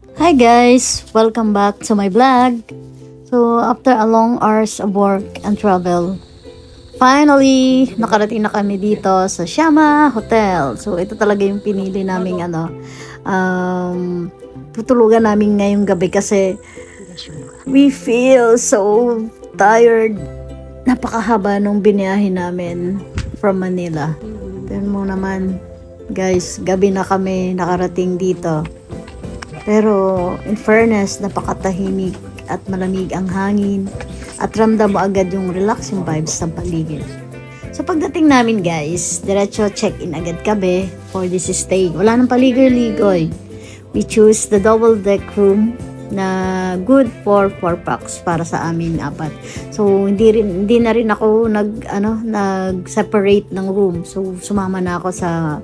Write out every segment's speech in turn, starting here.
Hi guys! Welcome back to my vlog. So, after a long hours of work and travel, finally, nakarating na kami dito sa Siama Hotel. So, ito talaga yung pinili naming tutulugan namin ngayong gabi kasi we feel so tired. Napakahaba nung biniyahe namin from Manila. Tignan mo naman, guys, gabi na kami nakarating dito. Pero, in fairness, napakatahimik at malamig ang hangin at ramdam mo agad yung relaxing vibes ng paligid. So, pagdating namin, guys, diretso check-in agad kami for this stay. Wala nang paligoy-ligoy. We choose the double deck room na good for 4 packs para sa amin 4. So, hindi na rin ako nag-separate ng room. So, sumama na ako sa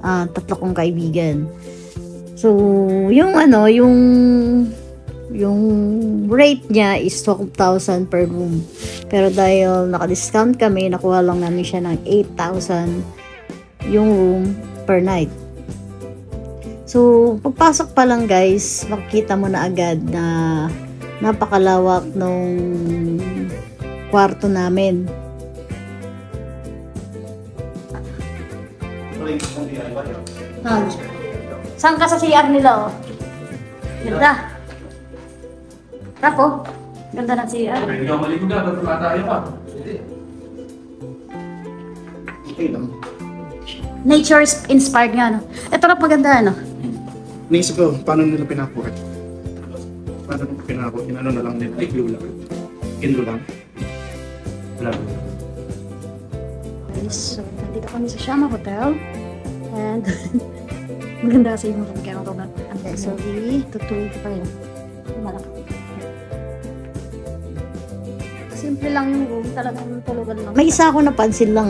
3 kong kaibigan. So, yung rate niya is 12,000 per room. Pero dahil naka-discount kami, nakuha lang namin siya ng 8,000 yung room per night. So, pagpasok pa lang guys, makikita mo na agad na napakalawak nung kwarto namin. Saan ka sa CR nila, oh? Ganda. Rapo, ganda ng CR. Hindi ka malikod na, ba't tayo pa? Okay lang. Nature inspired nga, no? Ito na maganda, no? Naisip ko, paano nila pinakuha? Paano nila pinakuha? Inano na lang nila? Ay, glue lang. Kinlo lang. Wala. So, nandito kami sa Siama Hotel. And, maganda kasi yung room kaya ako so, tutulog pa rin. Malaki. Simple lang yung room, talagang tulugan lang. May isa ako napansin lang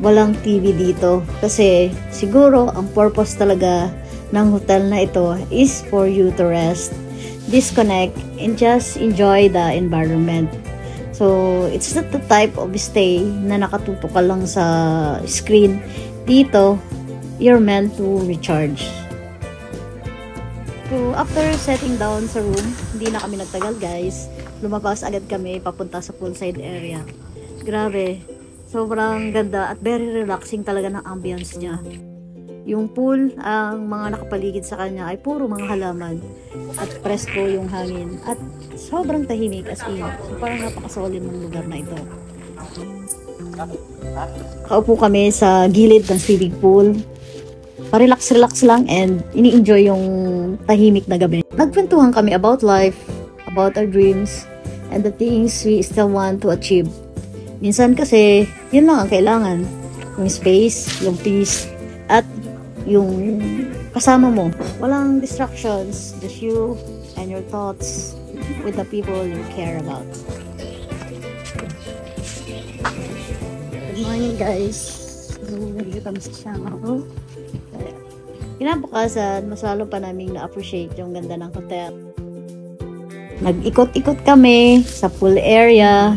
walang TV dito. Kasi siguro ang purpose talaga ng hotel na ito is for you to rest, disconnect, and just enjoy the environment. So, it's not the type of stay na nakatutok ka lang sa screen. Dito, you're meant to recharge. So, after setting down sa room, hindi na kami nagtagal guys. Lumabas agad kami papunta sa poolside area. Grabe, sobrang ganda at very relaxing talaga ng ambience niya. Yung pool, ang mga nakapaligid sa kanya ay puro mga halaman at presko yung hangin at sobrang tahimik as in. So, parang napakasolim ng lugar na ito. Kaupo kami sa gilid ng swimming pool. Pa-relax lang and ini-enjoy yung tahimik na gabi. Nagkwentuhan kami about life, about our dreams, and the things we still want to achieve. Minsan kasi, yun lang ang kailangan. Yung space, yung peace, at yung kasama mo. Walang distractions, just you and your thoughts with the people you care about. Good morning guys. Nandito kami sa Siama. Kinabukasan, mas lalo pa namin na-appreciate yung ganda ng hotel. Nag-ikot-ikot kami sa pool area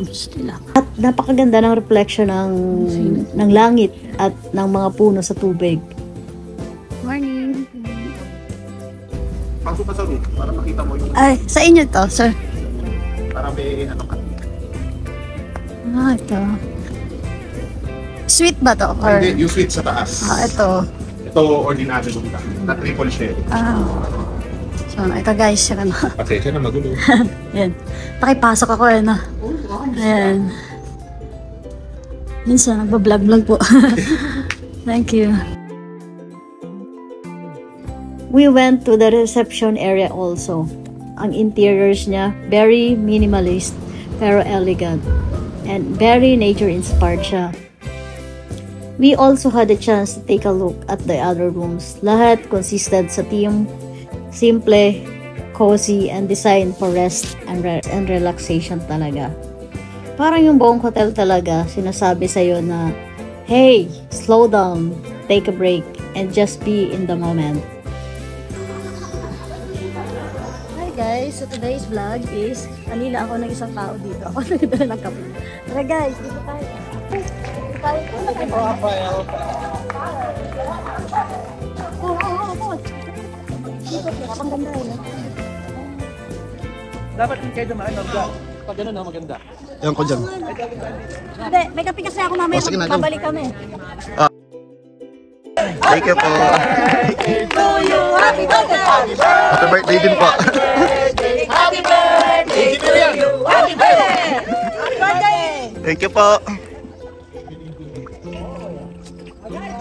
at napakaganda ng reflection ng langit at ng mga puno sa tubig. Morning! Pasok ka sa room para makita mo yung... Ay, sa inyo to, sir. Para may ano ka. Ito. Sweet ba to? Or... Hindi, yung suite sa taas. Ito. Ito, ordinary room lang. Na triple share. So, ito guys, yung ano. Pasensya na, magulo. Yan. Pakipasok ako, no? Ayan. Minsan, nagbablog po. Thank you. We went to the reception area also. Ang interiors niya, very minimalist, pero elegant. And very nature-inspired siya. We also had a chance to take a look at the other rooms. Lahat consisted sa theme, simple, cozy, and designed for rest and relaxation talaga. Parang yung buong hotel talaga, sinasabi sa'yo na, hey, slow down, take a break, and just be in the moment. Hi guys, so today's vlog is, kanila ako ng isang tao dito. Ako nagdala ng kape. Tara guys, dito tayo. Dito tayo. Dapat yung kayo dumaan, pag gano'n, maganda. Ewan ko dyan. Hindi, may kape kasi ako mamaya. Sige na, Babalik kami. Thank you po. Happy birthday! Happy birthday din po. Happy birthday to you! Happy birthday! Happy birthday! Thank you po.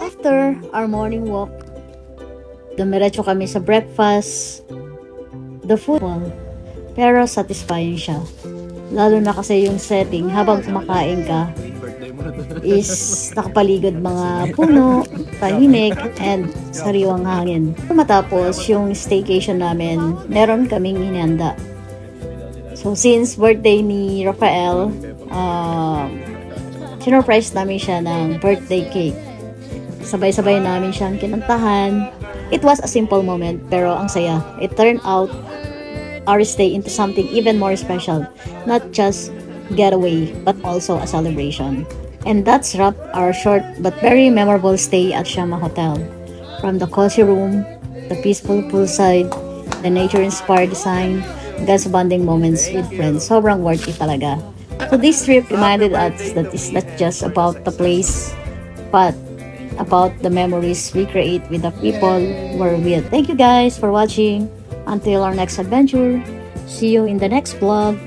After our morning walk, dumiretso kami sa breakfast. The food, well, pero satisfying siya. Lalo na kasi yung setting habang kumakain ka is nakapaligid mga puno, tahimik, and sariwang hangin. Matapos yung staycation namin, meron kaming inihanda. So since birthday ni Rafael, sinurprise namin siya ng birthday cake. Sabay-sabay namin siyang kinantahan. It was a simple moment, pero ang saya. It turned out our stay into something even more special. Not just getaway, but also a celebration. And that's wrap our short but very memorable stay at Shama Hotel. From the cozy room, the peaceful poolside, the nature-inspired design, hanggang sa bonding moments with friends. Sobrang worth it talaga. So this trip reminded us that it's not just about the place, but about the memories we create with the people we're with. Thank you guys for watching. Until our next adventure, see you in the next vlog.